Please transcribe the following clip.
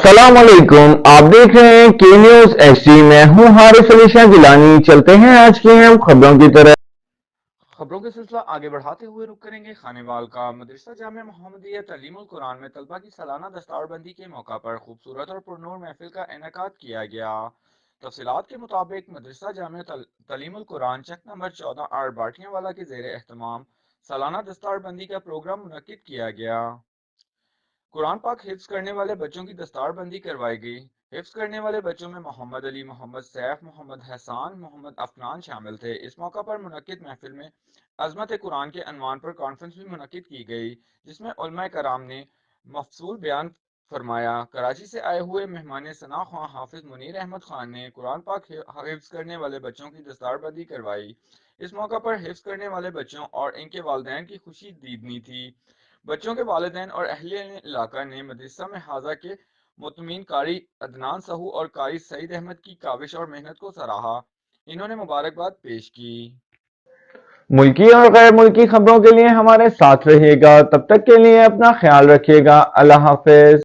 अस्सलाम वालेकुम। आप देख रहे हैं के न्यूज एचडी। मैं हूं हारिस अली शाह गिलानी। चलते हैं आज की अहम खबरों की तरफ। खबरों का सिलसिला आगे बढ़ाते हुए रुक करेंगे खानेवाल का। मदरसा जामिया मोहम्मदिया तालीमुल कुरान में तलबा की सालाना दस्तारबंदी के मौका पर खूबसूरत और पुरनूर महफिल का इनेकाद किया गया। तफसीलात के मुताबिक मदरसा जामिया तालीमुल कुरान चक नंबर 14 आर बाटियावाला के जेर एहतमाम सालाना दस्तारबंदी का प्रोग्राम मुनक्किद किया गया। कुरान पाक हिफ्ज करने वाले बच्चों की दस्तारबंदी करवाई गई। हिफ्ज करने वाले बच्चों में मोहम्मद अली, मोहम्मद सैफ, मोहम्मद हसान, मोहम्मद अफनान शामिल थे। इस मौका पर मुनक्किद महफिल में अजमत कुरान के अनवान पर कॉन्फ्रेंस भी मुनक्किद की गई, जिसमें उलमा कराम ने मफसूल बयान फरमाया। कराची से आए हुए मेहमान सना ख्वां हाफिज मुनीर अहमद खान ने कुरान पाक हिफ्ज करने वाले बच्चों की दस्तारबंदी करवाई। इस मौका पर हिफ्ज करने वाले बच्चों और इनके वालिदैन की खुशी दीदनी थी। बच्चों के वालिदैन और अहले इलाका ने मदरसा में हाजा के मुतमिन कारी अदनान सहू और कारी सईद अहमद की काविश और मेहनत को सराहा। इन्होंने मुबारकबाद पेश की। मुल्की और गैर मुल्की खबरों के लिए हमारे साथ रहिएगा। तब तक के लिए अपना ख्याल रखिएगा। अल्लाह हाफिज।